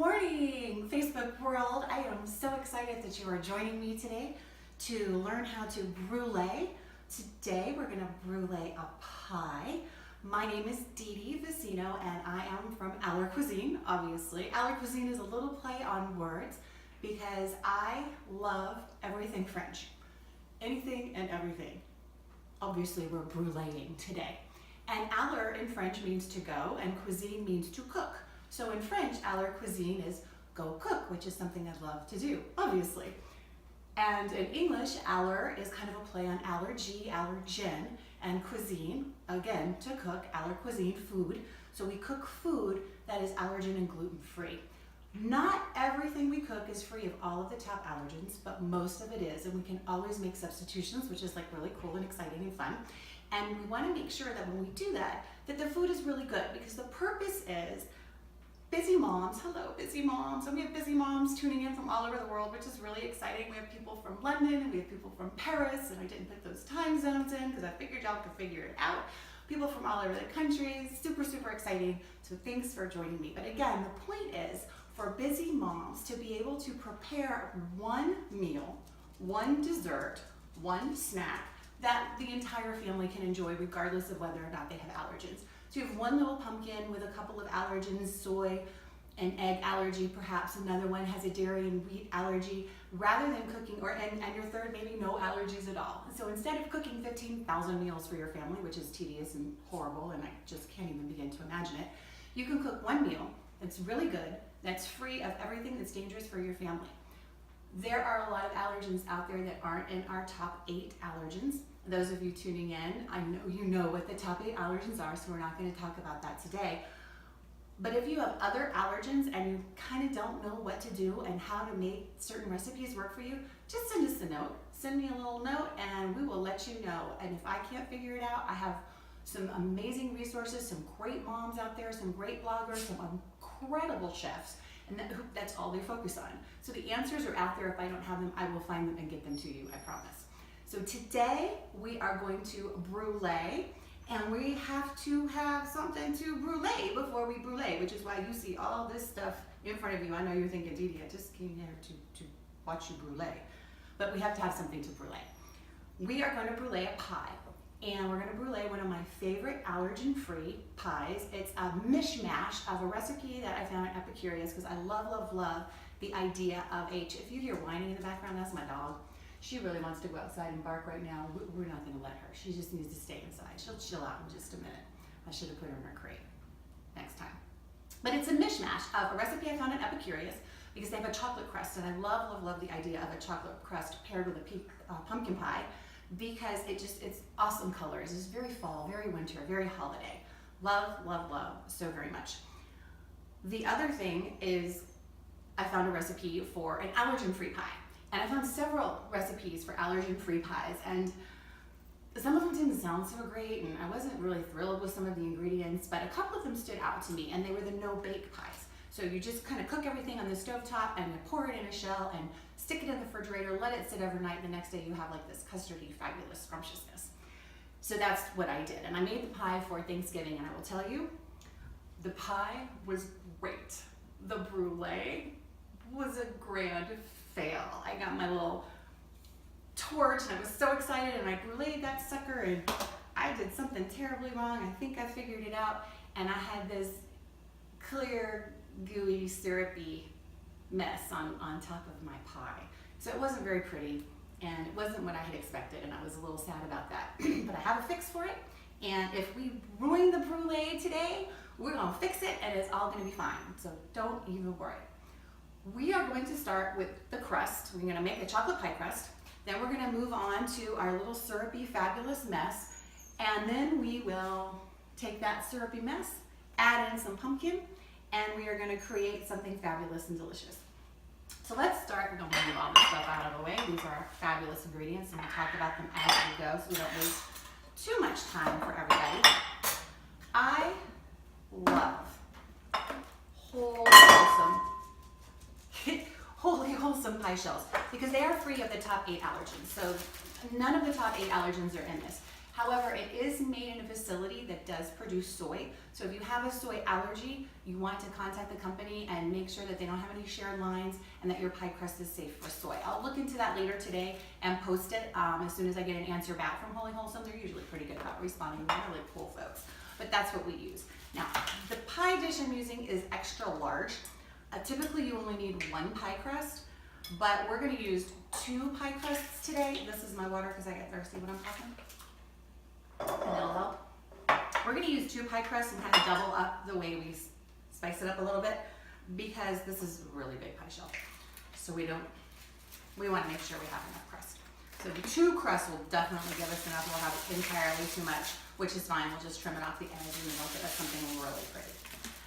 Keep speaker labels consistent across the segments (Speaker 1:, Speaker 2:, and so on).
Speaker 1: morning, Facebook world. I am so excited that you are joining me today to learn how to brulee. Today we're going to brulee a pie. My name is Dee Vicino and I am from Aller Cuisine, obviously. Aller Cuisine is a little play on words because I love everything French. Anything and everything. Obviously we're bruleeing today. And aller in French means to go and cuisine means to cook. So in French, aller cuisine is go cook, which is something I'd love to do, obviously. And in English, aller is kind of a play on allergy, allergen, and cuisine, again, to cook, aller cuisine, food. So we cook food that is allergen and gluten-free. Not everything we cook is free of all of the top allergens, but most of it is, and we can always make substitutions, which is like really cool and exciting and fun. And we want to make sure that when we do that, that the food is really good, because the purpose is busy moms, hello busy moms, and we have busy moms tuning in from all over the world, which is really exciting. We have people from London, and we have people from Paris, and I didn't put those time zones in because I figured y'all could figure it out. People from all over the country, super, super exciting. So thanks for joining me. But again, the point is for busy moms to be able to prepare one meal, one dessert, one snack that the entire family can enjoy regardless of whether or not they have allergens. So you have one little pumpkin with a couple of allergens, soy and egg allergy, perhaps another one has a dairy and wheat allergy, rather than cooking, and your third maybe no allergies at all. So instead of cooking 15,000 meals for your family, which is tedious and horrible, and I just can't even begin to imagine it, you can cook one meal that's really good, that's free of everything that's dangerous for your family. There are a lot of allergens out there that aren't in our top 8 allergens. Those of you tuning in, I know you know what the top 8 allergens are, so we're not going to talk about that today. But if you have other allergens and you kind of don't know what to do and how to make certain recipes work for you, just send us a note. Send me a little note and we will let you know. And if I can't figure it out, I have some amazing resources, some great moms out there, some great bloggers, some incredible chefs, and that's all they focus on. So the answers are out there. If I don't have them, I will find them and get them to you, I promise. So today we are going to brulee, and we have to have something to brulee before we brulee, which is why you see all this stuff in front of you. I know you're thinking, Dee, I just came here to watch you brulee, but we have to have something to brulee. We are going to brulee a pie, and we're going to brulee one of my favorite allergen-free pies. It's a mishmash of a recipe that I found at Epicurious because I love, love, love the idea of if you hear whining in the background, that's my dog. She really wants to go outside and bark right now. We're not going to let her. She just needs to stay inside. She'll chill out in just a minute. I should have put her in her crate next time. But it's a mishmash of a recipe I found at Epicurious because they have a chocolate crust, and I love, love, love the idea of a chocolate crust paired with a pumpkin pie because it's awesome colors. It's very fall, very winter, very holiday. Love, love, love so very much. The other thing is I found a recipe for an allergen-free pie. And I found several recipes for allergen-free pies, and some of them didn't sound so great, and I wasn't really thrilled with some of the ingredients, but a couple of them stood out to me, and they were the no-bake pies. So you just kind of cook everything on the stovetop, and you pour it in a shell, and stick it in the refrigerator, let it sit overnight, and the next day you have like this custardy, fabulous scrumptiousness. So that's what I did, and I made the pie for Thanksgiving, and I will tell you, the pie was great. The brulee was a grand fail. I got my little torch and I was so excited, and I bruleed that sucker, and I did something terribly wrong. I think I figured it out, and I had this clear, gooey, syrupy mess on top of my pie. So it wasn't very pretty, and it wasn't what I had expected, and I was a little sad about that. But I have a fix for it, and if we ruin the brulee today, we're gonna fix it, and it's all gonna be fine. So don't even worry. We are going to start with the crust. We're going to make a chocolate pie crust. Then we're going to move on to our little syrupy, fabulous mess. And then we will take that syrupy mess, add in some pumpkin, and we are going to create something fabulous and delicious. So let's start. We're going to move all this stuff out of the way. These are fabulous ingredients, and we'll talk about them as we go so we don't waste too much time for everybody. I love wholesome pie shells because they are free of the top 8 allergens. So none of the top 8 allergens are in this. However, it is made in a facility that does produce soy. So if you have a soy allergy, you want to contact the company and make sure that they don't have any shared lines and that your pie crust is safe for soy. I'll look into that later today and post it as soon as I get an answer back from Holy Wholesome. They're usually pretty good about responding. They're really cool folks. But that's what we use. Now, the pie dish I'm using is extra large. Typically, you only need one pie crust, but we're going to use 2 pie crusts today. This is my water because I get thirsty when I'm talking. And that'll help. We're going to use 2 pie crusts and kind of double up the way we spice it up a little bit because this is a really big pie shell. So we want to make sure we have enough crust. So the 2 crusts will definitely give us enough. We'll have entirely too much, which is fine. We'll just trim it off the edge and it'll give us something really pretty.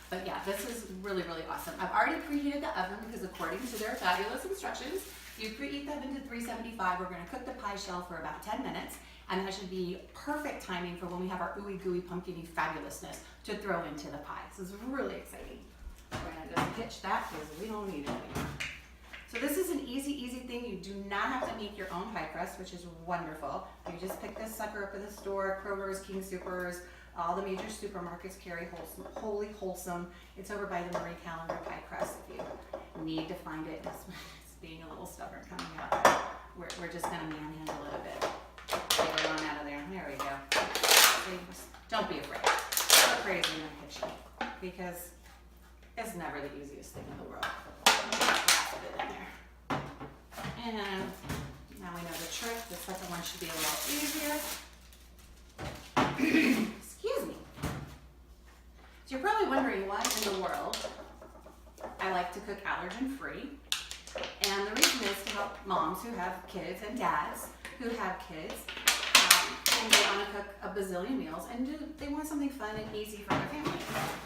Speaker 1: But yeah, this is really, really awesome. I've already preheated the oven because according to their fabulous instructions, you preheat the oven to 375. We're going to cook the pie shell for about 10 minutes. And that should be perfect timing for when we have our ooey gooey pumpkin-y fabulousness to throw into the pie. So it's really exciting. We're going to just pitch that because we don't need it anymore. So this is an easy thing. You do not have to make your own pie crust, which is wonderful. You just pick this sucker up in the store, Kroger's, King Soopers, all the major supermarkets carry Holy Wholesome. It's over by the Marie Callender pie crust if you need to find it. It's being a little stubborn coming out. We're just going to manhandle it a bit. Get it on out of there. There we go. Don't be afraid. Go crazy in the kitchen because it's never the easiest thing in the world. Put it in there. And now we know the trick. The second one should be a little easier. Excuse me. So you're probably wondering why in the world I like to cook allergen free. And the reason is to help moms who have kids and dads who have kids and they want to cook a bazillion meals and they want something fun and easy for their family.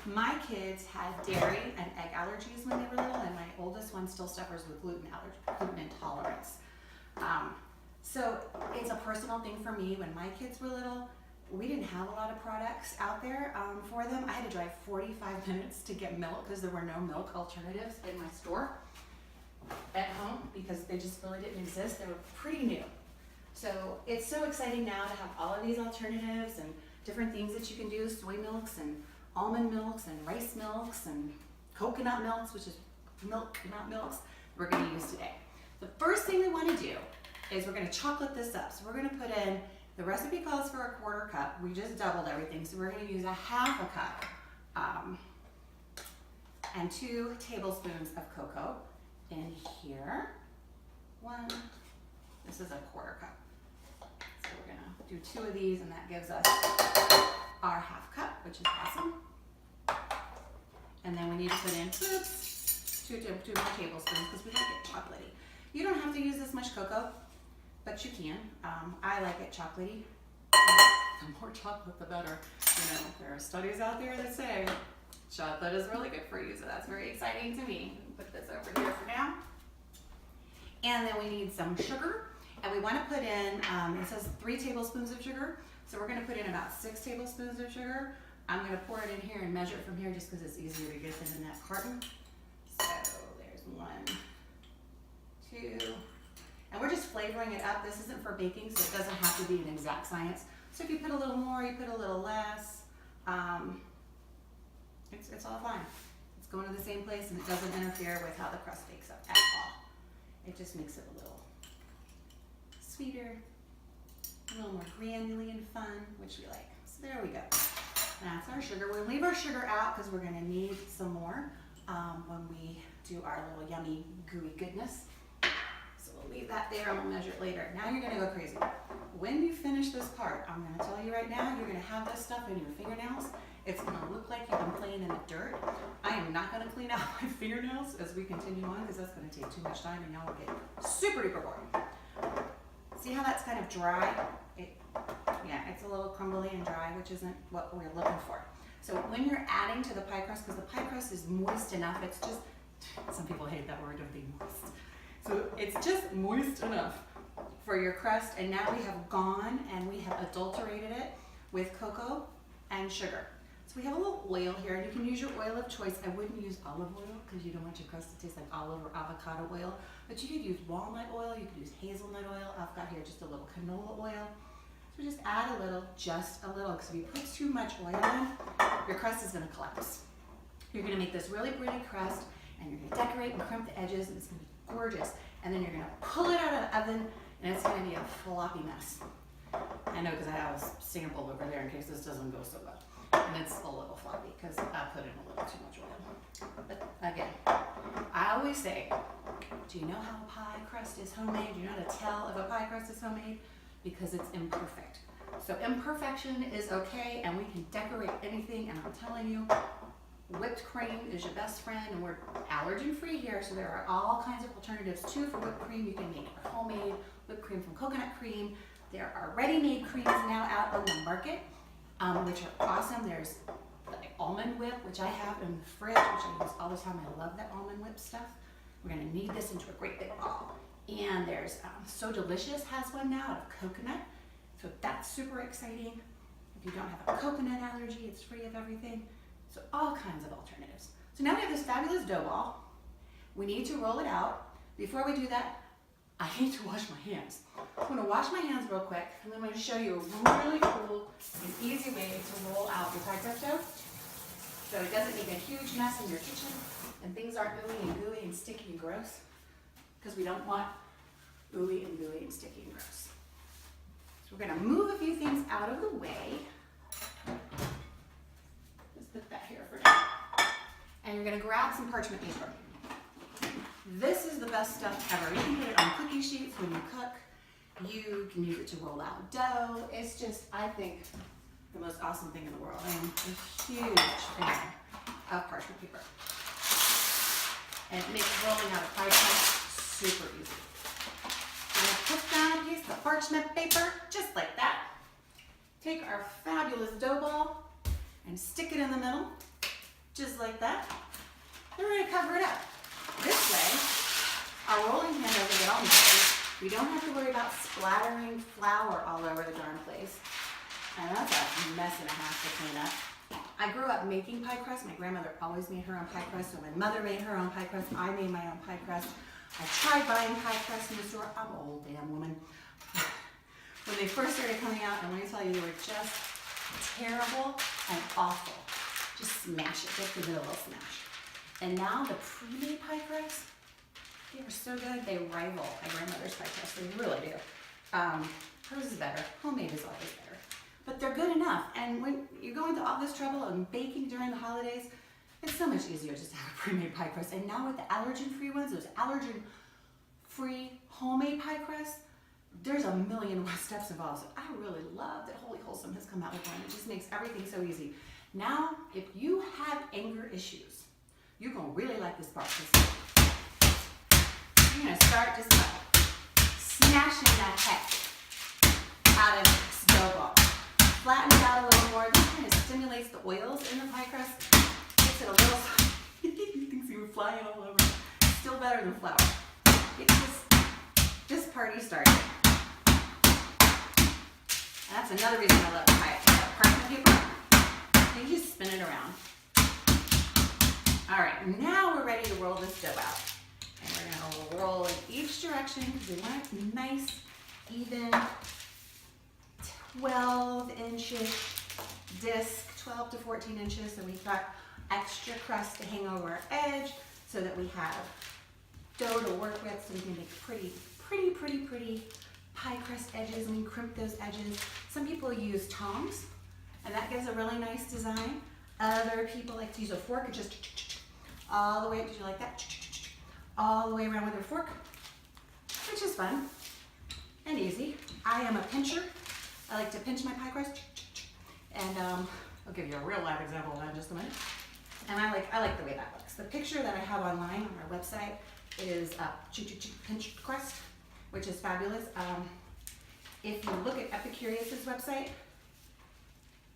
Speaker 1: My kids had dairy and egg allergies when they were little, and my oldest one still suffers with gluten intolerance. So it's a personal thing for me. When my kids were little, we didn't have a lot of products out there for them. I had to drive 45 minutes to get milk because there were no milk alternatives in my store at home because they just really didn't exist. They were pretty new. So it's so exciting now to have all of these alternatives and different things that you can do, soy milks and almond milks and rice milks and coconut milks, which is milk, not milks, we're going to use today. The first thing we want to do is we're going to chocolate this up. So we're going to put in, the recipe calls for a 1/4 cup. We just doubled everything. So we're going to use a 1/2 cup and 2 tablespoons of cocoa in here. This is a 1/4 cup. So we're going to do 2 of these and that gives us our 1/2 cup, which is awesome. And then we need to put in, 2 more tablespoons because we like it chocolatey. You don't have to use this much cocoa, but you can. I like it chocolatey. The more chocolate, the better. You know, there are studies out there that say chocolate is really good for you, so that's very exciting to me. Put this over here for now. And then we need some sugar. And we want to put in, it says 3 tablespoons of sugar. So we're going to put in about 6 tablespoons of sugar. I'm going to pour it in here and measure it from here just because it's easier to get it in that carton. So there's 1, 2, and we're just flavoring it up. This isn't for baking, so it doesn't have to be an exact science. So if you put a little more, you put a little less, it's all fine. It's going to the same place and it doesn't interfere with how the crust bakes up at all. It just makes it a little sweeter, a little more granular and fun, which we like. So there we go. That's our sugar. We'll leave our sugar out because we're going to need some more when we do our little yummy gooey goodness. So we'll leave that there and we'll measure it later. Now you're going to go crazy. When you finish this part, I'm going to tell you right now, you're going to have this stuff in your fingernails. It's going to look like you've been playing in the dirt. I am not going to clean out my fingernails as we continue on because that's going to take too much time and y'all will get super duper boring. See how that's kind of dry? Yeah, it's a little crumbly and dry, which isn't what we're looking for. So when you're adding to the pie crust, because the pie crust is moist enough, it's just, some people hate that word of being moist. So it's just moist enough for your crust, and now we have gone and we have adulterated it with cocoa and sugar. So we have a little oil here, and you can use your oil of choice. I wouldn't use olive oil because you don't want your crust to taste like olive or avocado oil, but you could use walnut oil, you could use hazelnut oil. I've got here just a little canola oil. So just add a little, just a little, because if you put too much oil in, your crust is gonna collapse. You're gonna make this really pretty crust, and you're gonna decorate and crimp the edges, and it's gonna be gorgeous. And then you're gonna pull it out of the oven, and it's gonna be a floppy mess. I know, because I have a sample over there in case this doesn't go so well. And it's a little floppy, because I put in a little too much oil. But again, I always say, do you know how a pie crust is homemade? Do you know how to tell if a pie crust is homemade? Because it's imperfect. So imperfection is okay, and we can decorate anything, and I'm telling you, whipped cream is your best friend, and we're allergen free here, so there are all kinds of alternatives too for whipped cream. You can make homemade whipped cream from coconut cream. There are ready-made creams now out on the market, which are awesome. There's the almond whip, which I have in the fridge, which I use all the time. I love that almond whip stuff. We're gonna knead this into a great big ball. And there's So Delicious has one now out of coconut, so that's super exciting. If you don't have a coconut allergy, it's free of everything. So all kinds of alternatives. So now we have this fabulous dough ball. We need to roll it out. Before we do that, I need to wash my hands. I'm gonna wash my hands real quick, and then I'm gonna show you a really cool and easy way to roll out your pie crust dough, so it doesn't make a huge mess in your kitchen, and things aren't ooey and gooey and sticky and gross, because we don't want ooey and gooey and sticky and gross. So we're gonna move a few things out of the way. Let's put that here for now. And you're gonna grab some parchment paper. This is the best stuff ever. You can put it on cookie sheets when you cook. You can use it to roll out dough. It's just, I think, the most awesome thing in the world. I am a huge fan of parchment paper. And it makes rolling out a pie crust super easy. We're gonna put down a piece of parchment paper, just like that. Take our fabulous dough ball and stick it in the middle, just like that. Then we're gonna cover it up. This way, our rolling pin doesn't get all messy. We don't have to worry about splattering flour all over the darn place. And that's a mess and a half to clean up. I grew up making pie crust. My grandmother always made her own pie crust, so my mother made her own pie crust. I made my own pie crust. I tried buying pie crust in the store. I'm an old damn woman. When they first started coming out, and let me tell you, they were just terrible and awful. Just smash it, just give it a little smash. And now the pre-made pie crust, they are so good, they rival my grandmother's pie crust, they really do. Hers is better, homemade is always better. But they're good enough, and when you go into all this trouble of baking during the holidays, it's so much easier just to have a pre-made pie crust. And now with the allergen-free ones, those allergen-free homemade pie crusts, there's a million more steps involved. So I really love that Holy Wholesome has come out with one. It just makes everything so easy. Now, if you have anger issues, you're gonna really like this part. You're gonna start just smashing that heck out of this dough ball. Flatten it out a little more. This kind of stimulates the oils in the pie crust. Makes it a little, you can see it flying all over. Still better than flour. It's just, this party started. And that's another reason I love parchment paper. You just spin it around. All right, now we're ready to roll this dough out. And we're gonna roll in each direction because we want a nice, even 12-inch disc, 12 to 14 inches. So we've got extra crust to hang over our edge so that we have dough to work with, so we can make pretty pie crust edges, and we crimp those edges. Some people use tongs, and that gives a really nice design. Other people like to use a fork and just all the way, did you like that? All the way around with their fork, which is fun and easy. I am a pincher. I like to pinch my pie crust, and I'll give you a real live example of that in just a minute. And I like the way that looks. The picture that I have online on our website is a pinched crust, which is fabulous. If you look at Epicurious's website,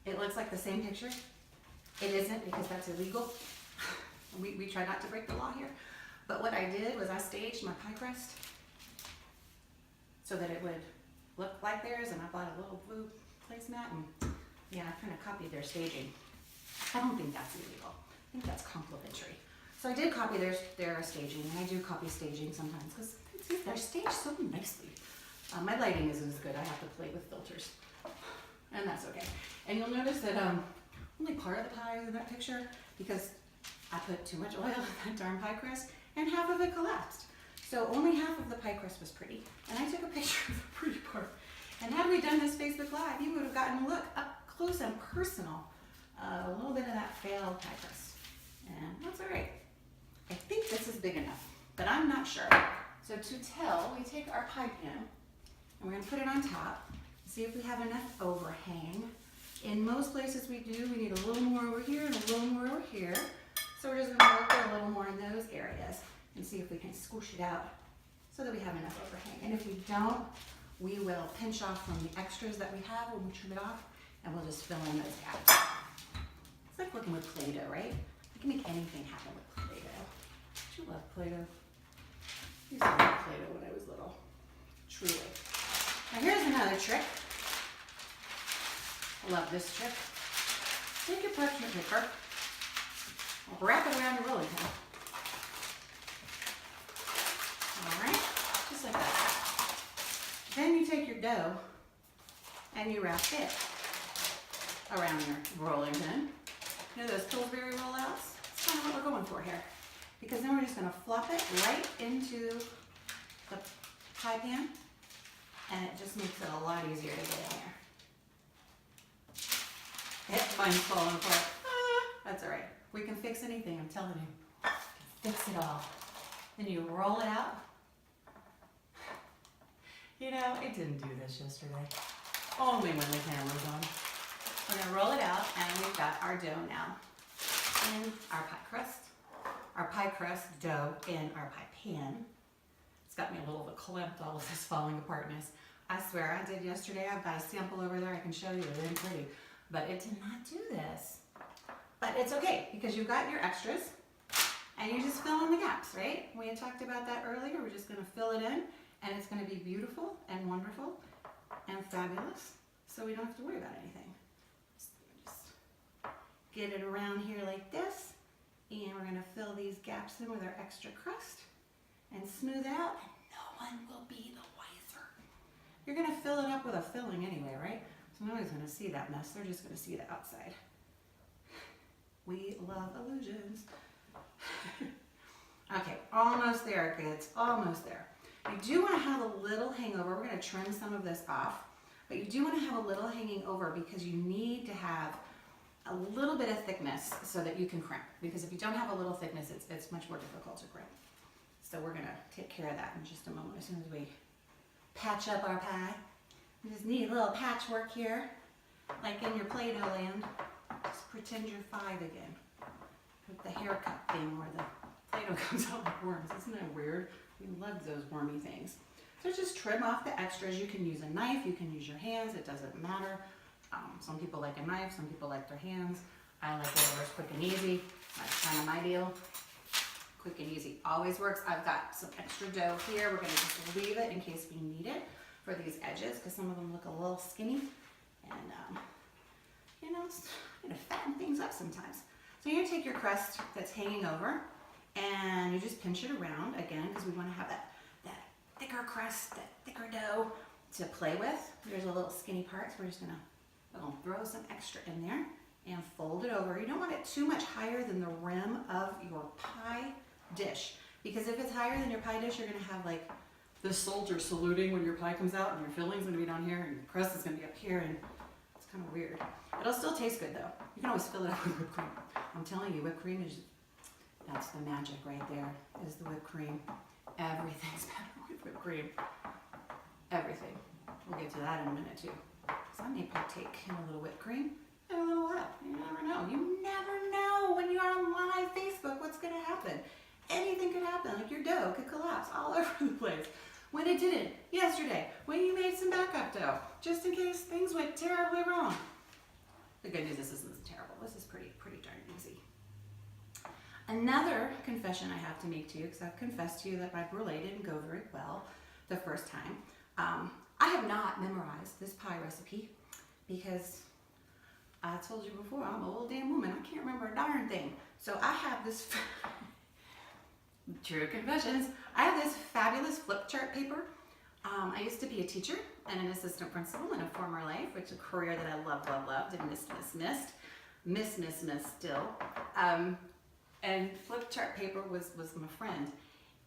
Speaker 1: it looks like the same picture. It isn't, because that's illegal. We try not to break the law here. But what I did was I staged my pie crust so that it would look like theirs, and I bought a little blue placemat, and yeah, I kind of copied their staging. I don't think that's illegal. I think that's complimentary. So I did copy their staging, and I do copy staging sometimes because they're staged so nicely. My lighting isn't as good. I have to play with filters. and that's okay. And you'll notice that only part of the pie is in that picture because I put too much oil in that darn pie crust and half of it collapsed. So only half of the pie crust was pretty. And I took a picture of the pretty part. And had we done this Facebook Live, you would have gotten a look up close and personal. A little bit of that failed pie crust. And that's all right. I think this is big enough, but I'm not sure. So to tell, we take our pie pan and we're gonna put it on top, see if we have enough overhang. In most places we do, we need a little more over here and a little more over here. So we're just gonna work a little more in those areas and see if we can squish it out so that we have enough overhang. And if we don't, we will pinch off from the extras that we have when we trim it off, and we'll just fill in those gaps. It's like working with Play-Doh, right? You can make anything happen with Play-Doh. Don't you love Play-Doh? I used to love Play-Doh when I was little. Truly. Now here's another trick. I love this trick. Take your parchment paper, wrap it around your rolling pin. All right, just like that. Then you take your dough and you wrap it around your rolling pin. You know those Pillsbury rollouts? That's kind of what we're going for here. Because then we're just gonna flop it right into the pie pan, and it just makes it a lot easier to get in there. Mine's falling apart. That's all right. We can fix anything, I'm telling you. We can fix it all. Then you roll it out. You know, it didn't do this yesterday. Only when the camera's on. We're gonna roll it out, and we've got our dough now in our pie crust. Our pie crust dough in our pie pan. It's got me a little bit clamped, all of this falling apartness. I swear, I did yesterday. I've got a sample over there I can show you. It ain't pretty. But it did not do this. But it's okay, because you've got your extras, and you just fill in the gaps, right? We had talked about that earlier. We're just gonna fill it in, and it's gonna be beautiful and wonderful and fabulous, so we don't have to worry about anything. Just get it around here like this, and we're gonna fill these gaps in with our extra crust and smooth it out, and no one will be the wiser. You're gonna fill it up with a filling anyway, right? So nobody's gonna see that mess, they're just gonna see the outside. We love illusions. Okay, almost there, kids, almost there. You do wanna have a little hangover. We're gonna trim some of this off, but you do wanna have a little hanging over because you need to have a little bit of thickness so that you can crimp. Because if you don't have a little thickness, it's much more difficult to crimp. So we're gonna take care of that in just a moment as soon as we patch up our pie. We just need a little patchwork here, like in your Play-Doh land. Just pretend you're 5 again. With the haircut thing where the Play-Doh comes out like worms. Isn't that weird? We love those wormy things. So just trim off the extras. You can use a knife, you can use your hands, it doesn't matter. Some people like a knife, some people like their hands. I like whatever's quick and easy. That's kind of my deal. Quick and easy always works. I've got some extra dough here. We're gonna just leave it in case we need it for these edges because some of them look a little skinny. And you know, I'm gonna fatten things up sometimes. So you're gonna take your crust that's hanging over and you just pinch it around again because we wanna have that thicker crust, that thicker dough to play with. There's a little skinny part, so we're just gonna throw some extra in there and fold it over. You don't want it too much higher than the rim of your pie dish because if it's higher than your pie dish, you're gonna have like the soldier saluting when your pie comes out and your filling's gonna be down here and your crust is gonna be up here and it's kind of weird. It'll still taste good though. You can always fill it up with whipped cream. I'm telling you, whipped cream is, that's the magic right there, is the whipped cream. Everything's better with whipped cream. Everything. We'll get to that in a minute too. So I may partake in a little whipped cream and a little whip. You never know. You never know when you're on live Facebook what's going to happen. Anything could happen. Like your dough could collapse all over the place. When it didn't yesterday, when you made some backup dough, just in case things went terribly wrong. The good news is this isn't terrible. This is pretty darn easy. Another confession I have to make to you, because I've confessed to you that my brulee didn't go very well the first time. I have not memorized this pie recipe because I told you before, I'm an old damn woman. I can't remember a darn thing. So I have this, true confessions, I have this fabulous flip chart paper I used to be a teacher and an assistant principal in a former life, which is a career that I loved and missed still. And flip chart paper was my friend.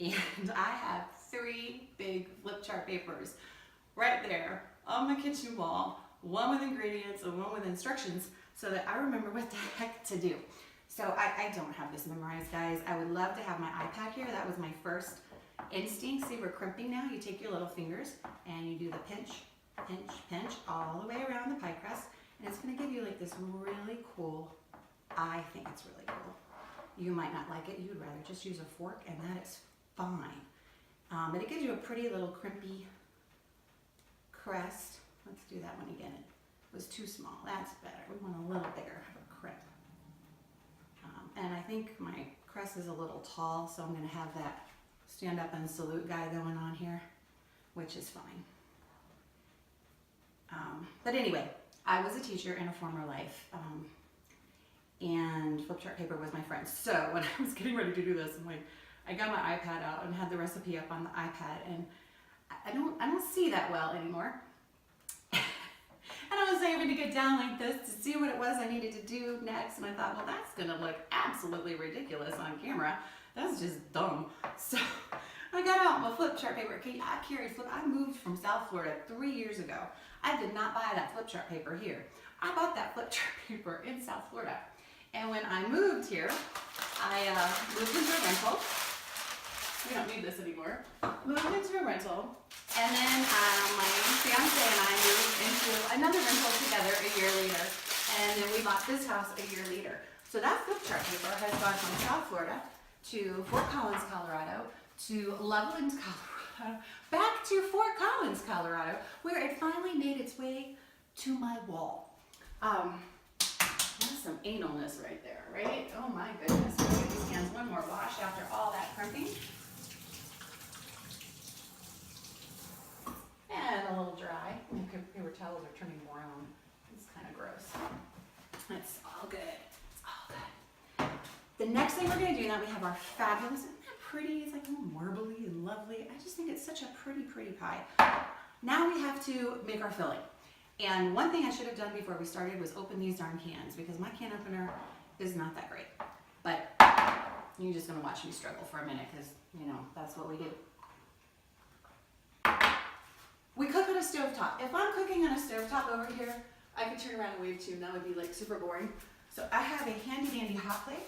Speaker 1: And I have 3 big flip chart papers right there on my kitchen wall, one with ingredients and one with instructions, so that I remember what the heck to do. So I don't have this memorized, guys. I would love to have my iPad here. That was my first instinct. See, we're crimping now. You take your little fingers and you do the pinch, pinch, pinch all the way around the pie crust. And it's gonna give you like this really cool, I think it's really cool. You might not like it. You'd rather just use a fork, and that is fine. But it gives you a pretty little crimpy crust. Let's do that one again. It was too small. That's better. We want a little bigger of a crimp. And I think my crust is a little tall, so I'm going to have that stand up and salute guy going on here, which is fine. But anyway, I was a teacher in a former life, and flip chart paper was my friend. So when I was getting ready to do this, I'm like, I got my iPad out and had the recipe up on the iPad, and I don't see that well anymore. And I was having to get down like this to see what it was I needed to do next, and I thought, well, that's gonna look absolutely ridiculous on camera. That's just dumb. So I got out my flip chart paper. I moved from South Florida 3 years ago. I did not buy that flip chart paper here. I bought that flip chart paper in South Florida. And when I moved here, I moved into a rental. We don't need this anymore. Moved into a rental, and then my fiance and I moved into another rental together a year later, and then we bought this house a year later. So that flip chart paper has gone from South Florida to Fort Collins, Colorado, to Loveland, Colorado, back to Fort Collins, Colorado, where it finally made its way to my wall. That's some analness right there, right? Oh my goodness. We'll give these hands one more wash after all that crimping. And a little dry. My paper towels are turning brown. It's kind of gross. It's all good. It's all good. The next thing we're going to do now, we have our fabulous, isn't that pretty? It's like all marbly and lovely. I just think it's such a pretty pie. Now we have to make our filling. And one thing I should have done before we started was open these darn cans, because my can opener is not that great. But you're just going to watch me struggle for a minute, because, you know, that's what we do. We cook on a stovetop. If I'm cooking on a stovetop over here, I could turn around and wave to you, and that would be like super boring. So I have a handy dandy hot plate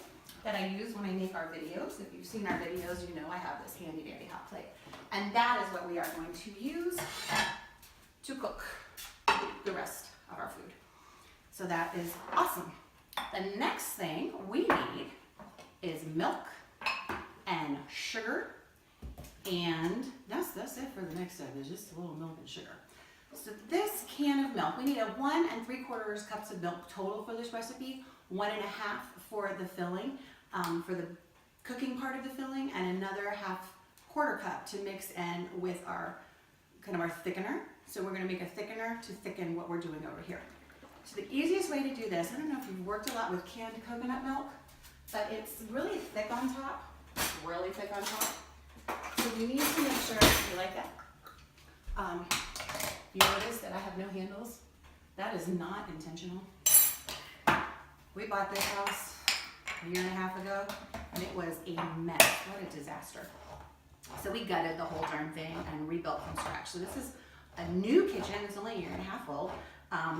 Speaker 1: that I use when I make our videos. If you've seen our videos, you know I have this handy dandy hot plate. And that is what we are going to use to cook the rest of our food. So that is awesome. The next thing we need is milk and sugar. And that's it for the next step, is just a little milk and sugar. So this can of milk, we need a 1 3/4 cups of milk total for this recipe, 1 1/2 for the filling, for the cooking part of the filling, and another 1/4 cup to mix in with our our thickener. So we're going to make a thickener to thicken what we're doing over here. So the easiest way to do this, I don't know if you've worked a lot with canned coconut milk, but it's really thick on top, really thick on top. So you need to make sure, you like that? You notice that I have no handles? That is not intentional. We bought this house a 1.5 years ago, and it was a mess. What a disaster. So we gutted the whole darn thing and rebuilt from scratch. So this is a new kitchen. It's only a 1.5 years old,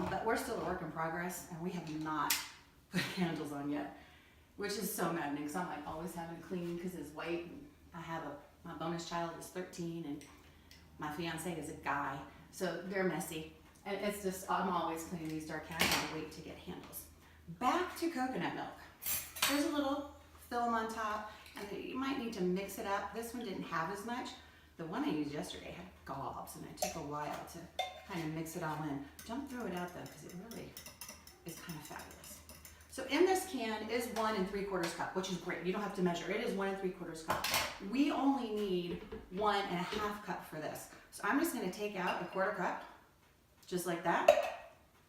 Speaker 1: but we're still a work in progress, and we have not put handles on yet, which is so maddening, because I'm like always having to clean because it's white. And I have my bonus child is 13, and my fiance is a guy, so they're messy. And it's just, I'm always cleaning these dark cans. I can't wait to get handles. Back to coconut milk. There's a little film on top, and you might need to mix it up. This one didn't have as much. The one I used yesterday had gobs, and it took a while to kind of mix it all in. Don't throw it out though, because it really is kind of fabulous. So in this can is 1 3/4 cup, which is great. You don't have to measure. It is 1 3/4 cup. We only need 1 1/2 cup for this. So I'm just going to take out a 1/4 cup, just like that,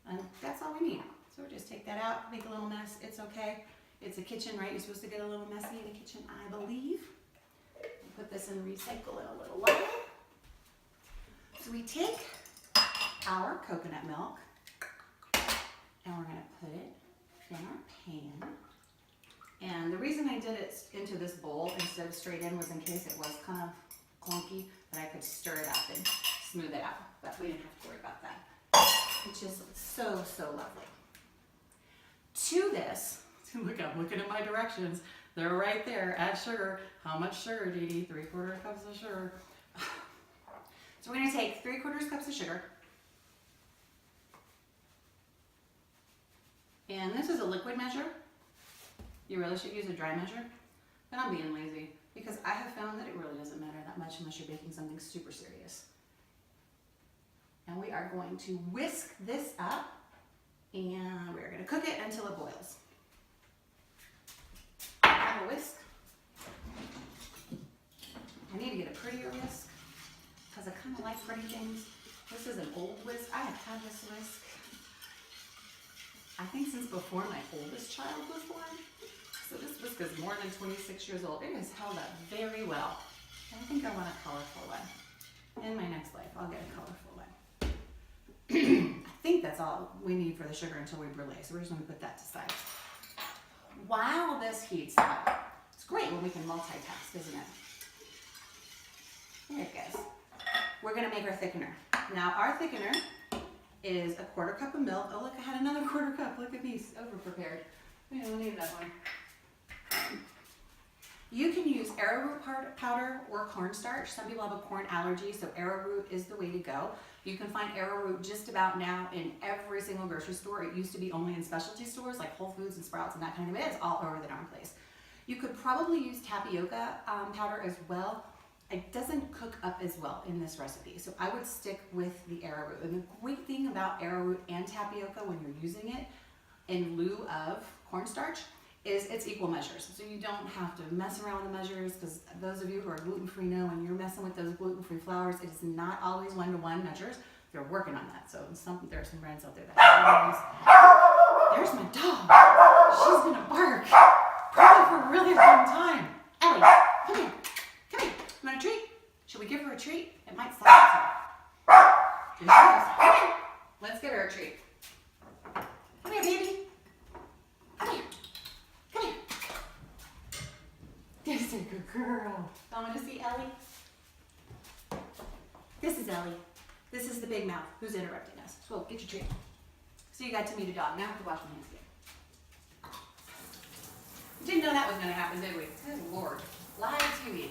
Speaker 1: and that's all we need. So we'll just take that out, make a little mess. It's okay. It's a kitchen, right? You're supposed to get a little messy in a kitchen, I believe. Put this in recycle in a little while. So we take our coconut milk and we're going to put it in our pan. And the reason I did it into this bowl instead of straight in was in case it was kind of clunky, that I could stir it up and smooth it out. But we didn't have to worry about that. It's just so, so lovely. To this, look, I'm looking at my directions. They're right there. Add sugar. How much sugar, Dee Dee? 3/4 cups of sugar. So we're going to take 3/4 cups of sugar. And this is a liquid measure. You really should use a dry measure, but I'm being lazy because I have found that it really doesn't matter that much unless you're baking something super serious. And we are going to whisk this up and we're going to cook it until it boils. I have a whisk. I need to get a prettier whisk because I kind of like pretty things. This is an old whisk. I have had this whisk, I think, since before my oldest child was born. So this whisk is more than 26 years old. It has held up very well. And I think I want a colorful one. In my next life, I'll get a colorful one. I think that's all we need for the sugar until we brulee. So we're just going to put that to side. While this heats up, it's great when we can multitask, isn't it? Here it goes. We're going to make our thickener. Now our thickener is 1/4 cup of milk. Oh look, I had another 1/4 cup. Look at me, over prepared. We don't need that one. You can use arrowroot powder or cornstarch. Some people have a corn allergy, so arrowroot is the way to go. You can find arrowroot just about now in every single grocery store. It used to be only in specialty stores like Whole Foods and Sprouts and that kind of it. It's all over the darn place. You could probably use tapioca powder as well. It doesn't cook up as well in this recipe, so I would stick with the arrowroot. And the great thing about arrowroot and tapioca when you're using it in lieu of cornstarch is it's equal measures. So you don't have to mess around with the measures, because those of you who are gluten-free know when you're messing with those gluten-free flours, it's not always one-to-one measures. They're working on that. So there are some brands out there that have those. There's my dog. She's gonna bark. Probably for a really long time. Ellie, come here. Come here. You want a treat? Should we give her a treat? It might slide outside. Here she is. Come here. Let's give her a treat. Come here, baby. Come here. Come here. There's a good girl. I want to see Ellie. This is Ellie. This is the big mouth who's interrupting us. So get your treat. So you got to meet a dog. Now I have to wash my hands again. Didn't know that was going to happen, did we? Good Lord. Live TV.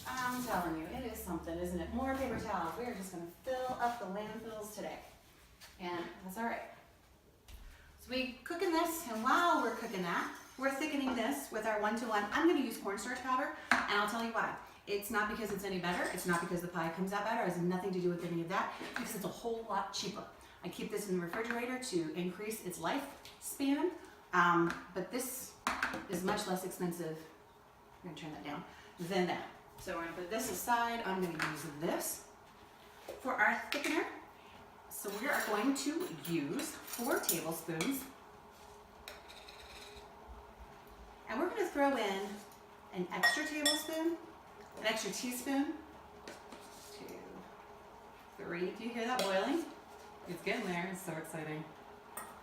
Speaker 1: I'm telling you, it is something, isn't it? More paper towels. We are just going to fill up the landfills today. And that's all right. So we cooking this, and while we're cooking that, we're thickening this with our 1-to-1. I'm going to use cornstarch powder, and I'll tell you why. It's not because it's any better. It's not because the pie comes out better. It has nothing to do with any of that, because it's a whole lot cheaper. I keep this in the refrigerator to increase its lifespan, but this is much less expensive. I'm going to turn that down than that. So we're going to put this aside. I'm going to use this for our thickener. So we are going to use 4 tablespoons. And we're going to throw in an extra tablespoon, an extra teaspoon, 2, 3. Do you hear that boiling? It's getting there. It's so exciting.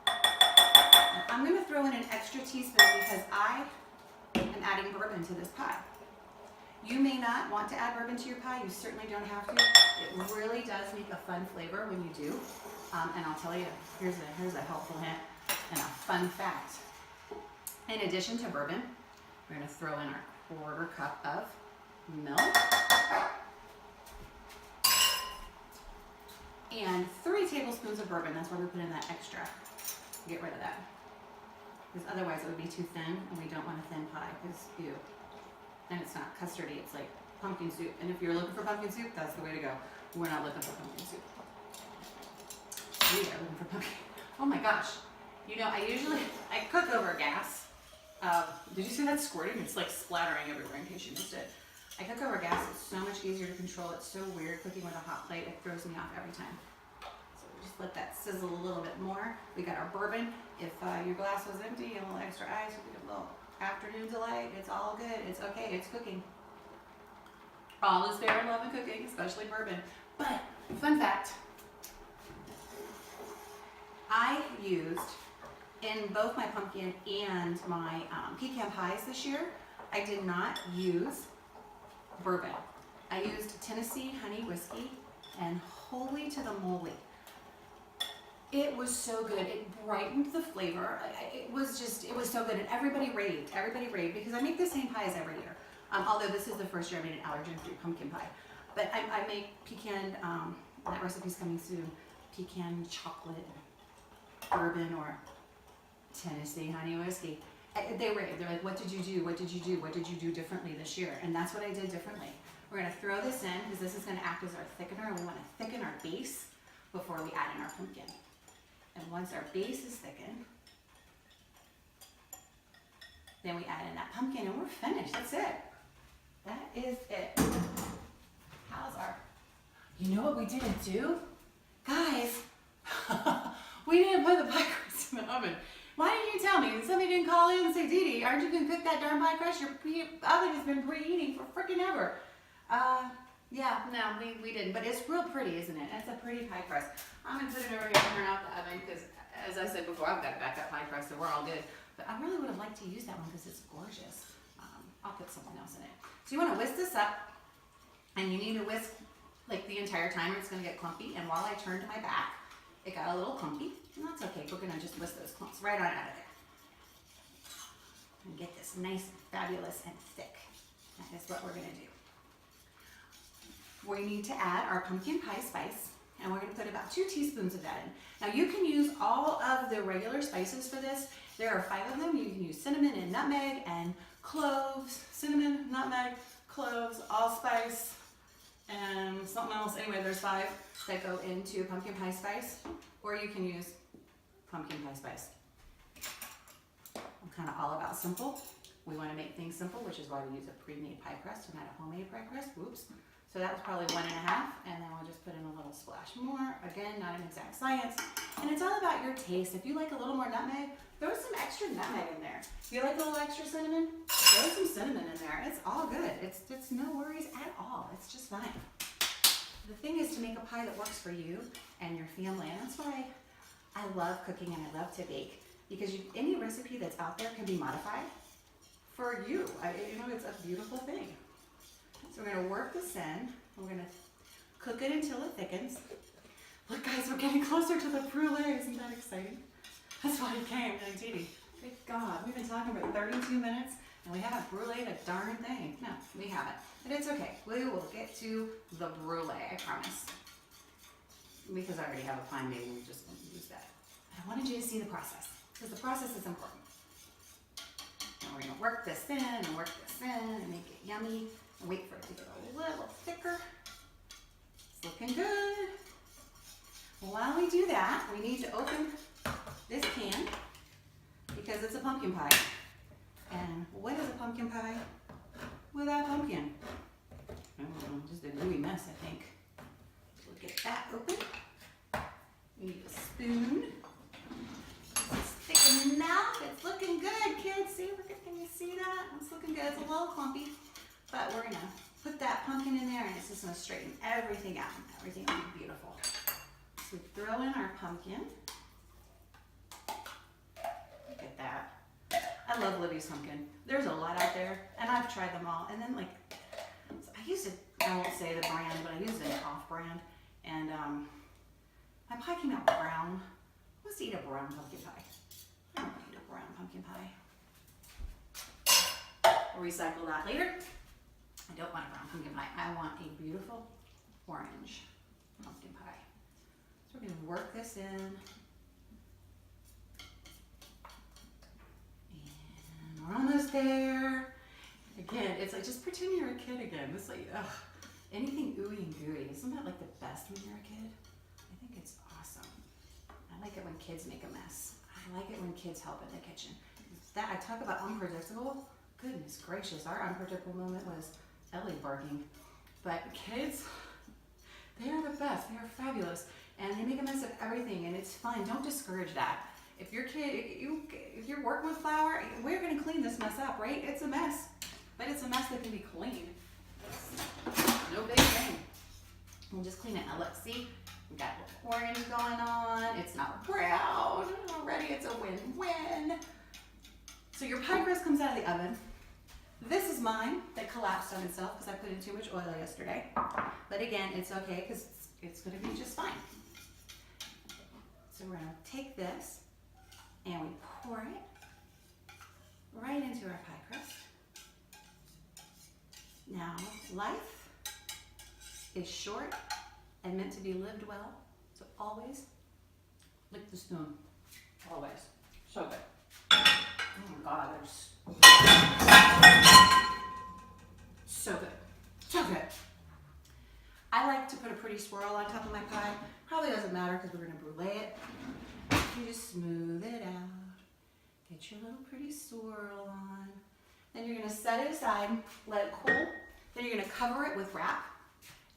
Speaker 1: And I'm going to throw in an extra teaspoon because I am adding bourbon to this pie. You may not want to add bourbon to your pie. You certainly don't have to. It really does make a fun flavor when you do. And I'll tell you, here's a helpful hint and a fun fact. In addition to bourbon, we're going to throw in our 1/4 cup of milk and 3 tablespoons of bourbon. That's why we put in that extra. Get rid of that, because otherwise it would be too thin, and we don't want a thin pie, because ew. And it's not custardy, it's like pumpkin soup. And if you're looking for pumpkin soup, that's the way to go. We're not looking for pumpkin soup. We are looking for pumpkin. Oh my gosh. You know, I cook over gas. Did you see that squirting? It's like splattering everywhere in case you missed it. I cook over gas. It's so much easier to control. It's so weird cooking with a hot plate. It throws me off every time. So we just let that sizzle a little bit more. We got our bourbon. If your glass was empty and a little extra ice, we get a little afternoon delight. It's all good. It's okay. It's cooking. All is fair in love and cooking, especially bourbon. But Fun fact, I used in both my pumpkin and my pecan pies this year, I did not use bourbon. I used Tennessee honey whiskey, and holy to the moly, it was so good. It brightened the flavor. It was so good, and everybody raved because I make the same pies every year. Although this is the first year I made an allergen-free pumpkin pie. But I make pecan, that recipe's coming soon, pecan chocolate, bourbon, or Tennessee honey whiskey. They raved. They're like, what did you do? What did you do? What did you do differently this year? And that's what I did differently. We're going to throw this in because this is going to act as our thickener, and we want to thicken our base before we add in our pumpkin. And once our base is thickened, then we add in that pumpkin and we're finished. That's it. That is it. How's our, you know what we didn't do? Guys, we didn't put the pie crust in the oven. Why didn't you tell me? Somebody didn't call in and say, Dee Dee, aren't you going to cook that darn pie crust? Your oven has been preheating for freaking ever. Yeah, no, we didn't, but it's real pretty, isn't it? It's a pretty pie crust. I'm going to put it over here and turn off the oven because, as I said before, I've got a backup pie crust, so we're all good. But I really would have liked to use that one because it's gorgeous. I'll put someone else in it. So you want to whisk this up, and you need to whisk like the entire time or it's going to get clumpy. And while I turned to my back, it got a little clumpy, and that's okay. We're going to just whisk those clumps right on out of there and get this nice, fabulous, and thick. That is what we're going to do. We need to add our pumpkin pie spice, and we're going to put about 2 teaspoons of that in. Now you can use all of the regular spices for this. There are 5 of them. You can use cinnamon and nutmeg and cloves, cinnamon, nutmeg, cloves, allspice, and something else. Anyway, there's 5 that go into pumpkin pie spice, or you can use pumpkin pie spice. I'm kind of all about simple. We want to make things simple, which is why we use a pre-made pie crust and not a homemade pie crust. Whoops. So that was probably 1 1/2, and then we'll just put in a little splash more. Again, not an exact science. And it's all about your taste. If you like a little more nutmeg, throw some extra nutmeg in there. If you like a little extra cinnamon, throw some cinnamon in there. It's all good. It's no worries at all. It's just fine. The thing is to make a pie that works for you and your family, and that's why I love cooking and I love to bake, because any recipe that's out there can be modified for you. It's a beautiful thing. So we're going to work this in. We're going to cook it until it thickens. Look, guys, we're getting closer to the brulee. Isn't that exciting? That's why he came. Like, Dee Dee, good God, we've been talking for 32 minutes, and we haven't bruleed a darn thing. No, we haven't. But it's okay. We will get to the brulee, I promise. Because I already have a pie made, and we're just going to use that. I wanted you to see the process, because the process is important. And we're going to work this in and work this in and make it yummy. And wait for it to get a little thicker. It's looking good. While we do that, we need to open this can because it's a pumpkin pie. And what is a pumpkin pie without pumpkin? I don't know, just a gooey mess, I think. So we'll get that open. We need a spoon. It's thick enough. It's looking good, kids. See, can you see that? It's looking good. It's a little clumpy. But we're going to put that pumpkin in there, and it's just going to straighten everything out. Everything will be beautiful. So we throw in our pumpkin. Look at that. I love Libby's pumpkin. There's a lot out there, and I've tried them all. And then, so I used it, I won't say the brand, but I used an off-brand. And my pie came out brown. Who wants to eat a brown pumpkin pie? I don't want to eat a brown pumpkin pie. We'll recycle that later. I don't want a brown pumpkin pie. I want a beautiful orange pumpkin pie. So we're going to work this in. And we're almost there. Again, it's like just pretend you're a kid again. It's like, anything ooey and gooey. Isn't that like the best when you're a kid? I think it's awesome. I like it when kids make a mess. I like it when kids help in the kitchen. That I talk about unpredictable. Goodness gracious, our unpredictable moment was Ellie barking. But kids, they are the best. They are fabulous. And they make a mess of everything, and it's fun. Don't discourage that. If your kid, if you're working with flour, we're going to clean this mess up, right? It's a mess. But it's a mess that can be cleaned. It's no big thing. We'll just clean it. Now look, see, we got a little orange going on. It's not brown already. It's a win-win. So your pie crust comes out of the oven. This is mine that collapsed on itself because I put in too much oil yesterday. But again, it's okay because it's going to be just fine. So we're going to take this and we pour it right into our pie crust. Now, life is short and meant to be lived well. So always lick the spoon. Always. So good. Oh my God, there's so good. So good. I like to put a pretty swirl on top of my pie. Probably doesn't matter because we're going to brulee it. You just smooth it out. Get your little pretty swirl on. Then you're going to set it aside, let it cool. Then you're going to cover it with wrap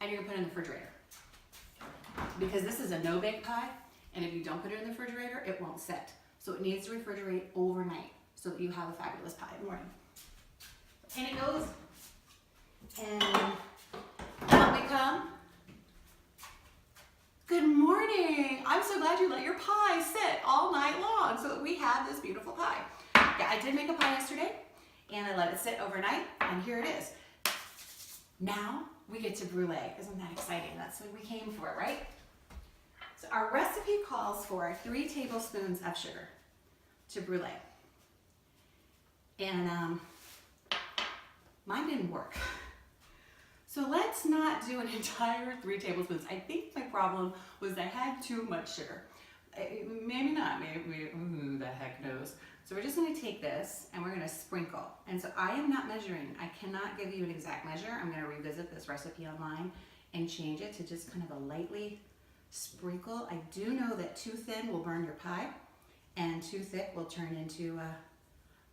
Speaker 1: and you're going to put it in the refrigerator. Because this is a no-bake pie, and if you don't put it in the refrigerator, it won't set. So it needs to refrigerate overnight so that you have a fabulous pie in the morning. And it goes, and out we come. Good morning. I'm so glad you let your pie sit all night long so that we have this beautiful pie. Yeah, I did make a pie yesterday, and I let it sit overnight, and here it is. Now we get to brulee. Isn't that exciting? That's what we came for, right? So our recipe calls for 3 tablespoons of sugar to brulee. And mine didn't work. So let's not do an entire 3 tablespoons. I think my problem was I had too much sugar. Maybe not, maybe, who the heck knows. So we're just gonna take this and we're gonna sprinkle. And so I am not measuring. I cannot give you an exact measure. I'm gonna revisit this recipe online and change it to just kind of a lightly sprinkle. I do know that too thin will burn your pie and too thick will turn into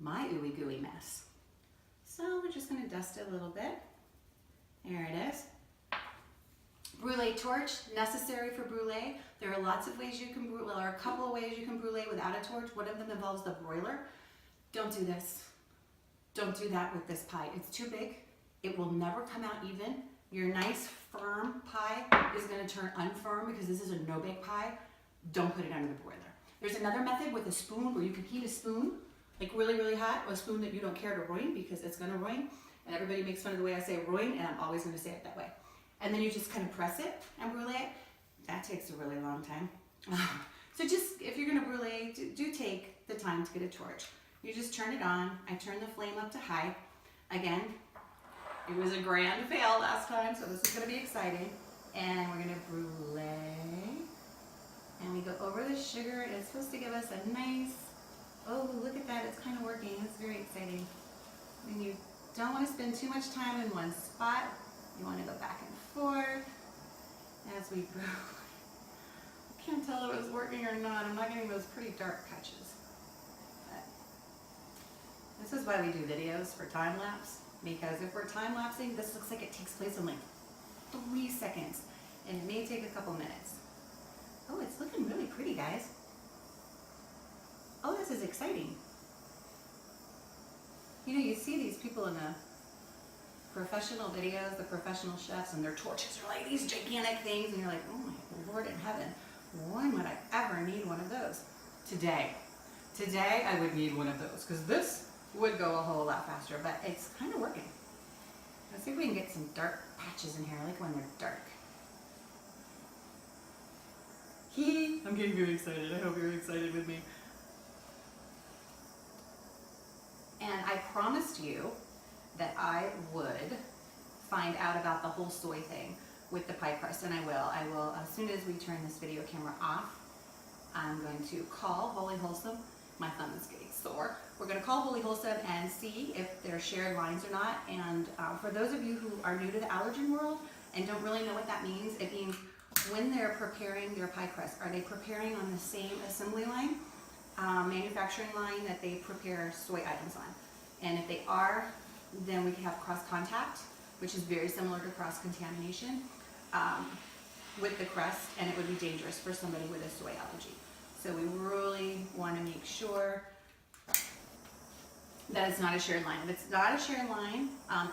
Speaker 1: my ooey gooey mess. So we're just gonna dust it a little bit. There it is. Brulee torch, necessary for brulee. There are lots of ways you can brulee, or a couple of ways you can brulee without a torch. One of them involves the broiler. Don't do this. Don't do that with this pie. It's too big. It will never come out even. Your nice firm pie is going to turn unfirm because this is a no-bake pie. Don't put it under the broiler. There's another method with a spoon where you can heat a spoon, like really, really hot, a spoon that you don't care to ruin because it's going to ruin. And everybody makes fun of the way I say ruin, and I'm always going to say it that way. And then you just kind of press it and brulee it. That takes a really long time. So just, if you're gonna brulee, do take the time to get a torch. You just turn it on. I turn the flame up to high. Again, it was a grand fail last time, so this is gonna be exciting. And we're gonna brulee. And we go over the sugar, and it's supposed to give us a nice, oh, look at that, it's kind of working. It's very exciting. And you don't want to spend too much time in one spot. You want to go back and forth as we brew. I can't tell if it was working or not. I'm not getting those pretty dark patches. But this is why we do videos for time lapse, because if we're time lapsing, this looks like it takes place in like 3 seconds, and it may take a couple minutes. Oh, it's looking really pretty, guys. Oh, this is exciting. You know, you see these people in the professional videos, the professional chefs, and their torches are like these gigantic things, and you're like, oh my Lord in heaven, when would I ever need one of those? Today I would need one of those, because this would go a whole lot faster, but it's kind of working. Let's see if we can get some dark patches in here. I like when they're dark. I'm getting very excited. I hope you're excited with me. And I promised you that I would find out about the whole soy thing with the pie crust, and I will, as soon as we turn this video camera off, I'm going to call Holy Wholesome. My thumb is getting sore. We're going to call Holy Wholesome and see if they're shared lines or not. And for those of you who are new to the allergen world and don't really know what that means, it means when they're preparing their pie crust, are they preparing on the same assembly line, manufacturing line that they prepare soy items on? And if they are, then we have cross-contact, which is very similar to cross-contamination with the crust, and it would be dangerous for somebody with a soy allergy. So we really want to make sure that it's not a shared line. If it's not a shared line,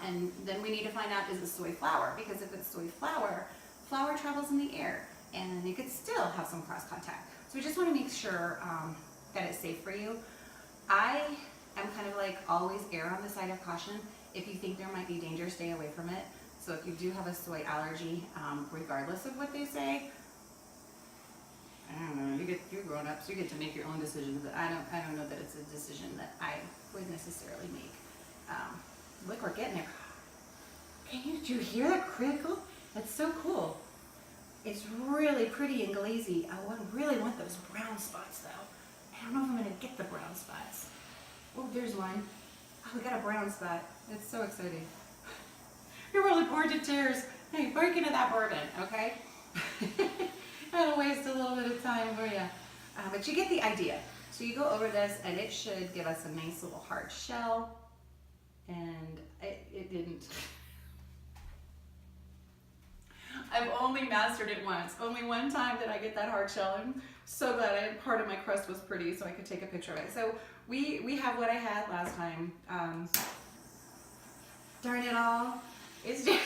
Speaker 1: and then we need to find out, is it soy flour? Because if it's soy flour, flour travels in the air and you could still have some cross contact. So we just want to make sure that it's safe for you. I am kind of like always err on the side of caution. If you think there might be danger, stay away from it. So if you do have a soy allergy, regardless of what they say, I don't know, you're grown ups, you get to make your own decisions, but I don't know that it's a decision that I would necessarily make. Look, we're getting there. Do you hear that crinkle? That's so cool. It's really pretty and glazy. I really want those brown spots though. I don't know if I'm gonna get the brown spots. Oh, there's one. Oh, we got a brown spot. It's so exciting. You're really bored to tears. Hey, break into that bourbon, okay? That'll waste a little bit of time for you. But you get the idea. So you go over this and it should give us a nice little hard shell. And it didn't. I've only mastered it once. Only one time did I get that hard shell. I'm so glad part of my crust was pretty so I could take a picture of it. So we have what I had last time. Darn it all. It's just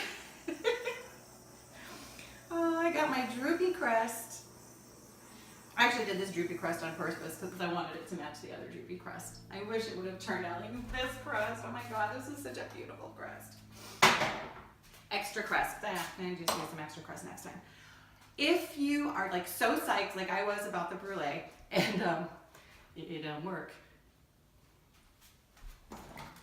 Speaker 1: oh, I got my droopy crust. I actually did this droopy crust on purpose because I wanted it to match the other droopy crust. I wish it would have turned out like this crust. Oh my God, this is such a beautiful crust. Extra crust. And just get some extra crust next time. If you are like so psyched like I was about the brulee and it don't work,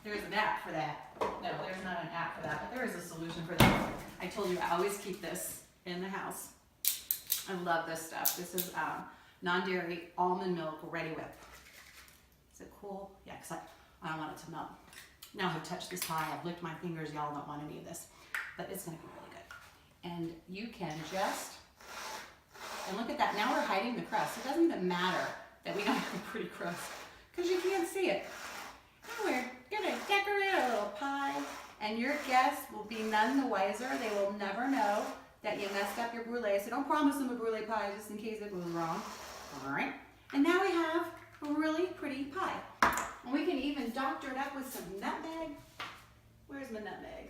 Speaker 1: there's an app for that. No, there's not an app for that, but there is a solution for that. I told you I always keep this in the house. I love this stuff. This is non-dairy almond milk ready whip. Is it cool? Yeah, because I don't want it to melt. Now I've touched this pie, I've licked my fingers, y'all don't want any of this. But it's gonna be really good. And you can just, and look at that, now we're hiding the crust. It doesn't even matter that we don't have a pretty crust because you can't see it. Now we're gonna decorate a little pie and your guests will be none the wiser. They will never know that you messed up your brulee. So don't promise them a brulee pie just in case it goes wrong. All right, and now we have a really pretty pie. And we can even doctor it up with some nutmeg. Where's my nutmeg?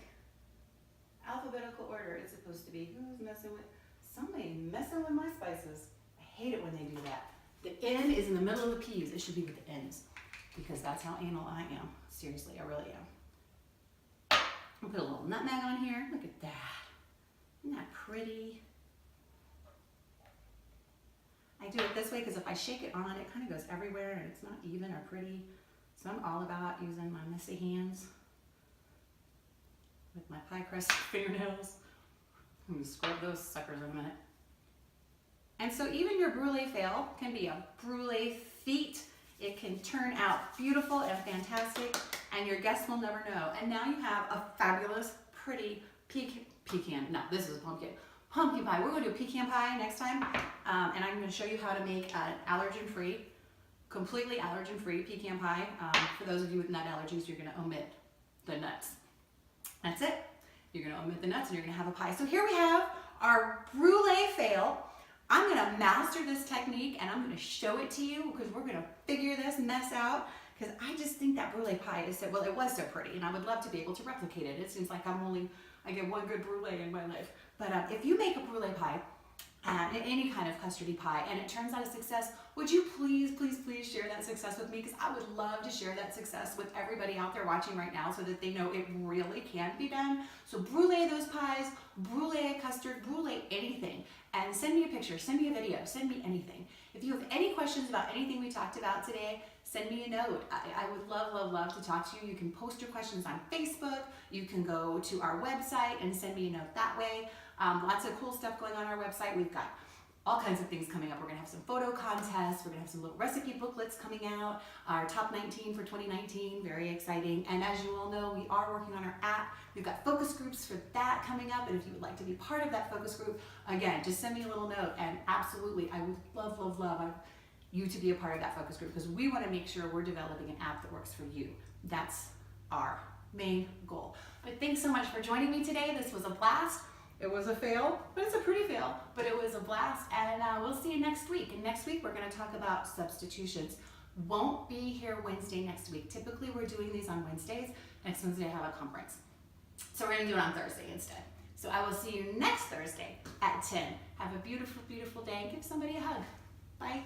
Speaker 1: Alphabetical order it's supposed to be. Who's messing with? Somebody messing with my spices. I hate it when they do that. The N is in the middle of the P's. It should be with the N's because that's how anal I am. Seriously, I really am. I'll put a little nutmeg on here. Look at that. Isn't that pretty? I do it this way because if I shake it on, it kind of goes everywhere and it's not even or pretty. So I'm all about using my messy hands with my pie crust fingernails. I'm gonna scrub those suckers in a minute. And so even your brulee fail can be a brulee feat. It can turn out beautiful and fantastic and your guests will never know. And now you have a fabulous, pretty pecan, no, this is a pumpkin pie. We're gonna do a pecan pie next time. And I'm gonna show you how to make an allergen-free, completely allergen-free pecan pie. For those of you with nut allergies, you're gonna omit the nuts. That's it. You're gonna omit the nuts and you're gonna have a pie. So here we have our brulee fail. I'm gonna master this technique and I'm gonna show it to you because we're gonna figure this mess out because I just think that brulee pie is so, well, it was so pretty and I would love to be able to replicate it. It seems like I get one good brulee in my life. But if you make a brulee pie, any kind of custardy pie, and it turns out a success, would you please, please, please share that success with me? Because I would love to share that success with everybody out there watching right now so that they know it really can be done. So brulee those pies, brulee custard, brulee anything, and send me a picture, send me a video, send me anything. If you have any questions about anything we talked about today, send me a note. I would love, love, love to talk to you. You can post your questions on Facebook. You can go to our website and send me a note that way. Lots of cool stuff going on our website. We've got all kinds of things coming up. We're gonna have some photo contests. We're gonna have some little recipe booklets coming out. Our top 19 for 2019, very exciting. And as you all know, we are working on our app. We've got focus groups for that coming up. And if you would like to be part of that focus group, again, just send me a little note. And absolutely, I would love, love, love you to be a part of that focus group because we wanna make sure we're developing an app that works for you. That's our main goal. But thanks so much for joining me today. This was a blast. It was a fail, but it's a pretty fail, but it was a blast, and we'll see you next week. And next week, we're gonna talk about substitutions. Won't be here Wednesday next week. Typically, we're doing these on Wednesdays. Next Wednesday, I have a conference. So we're gonna do it on Thursday instead. So I will see you next Thursday at 10. Have a beautiful, beautiful day and give somebody a hug. Bye.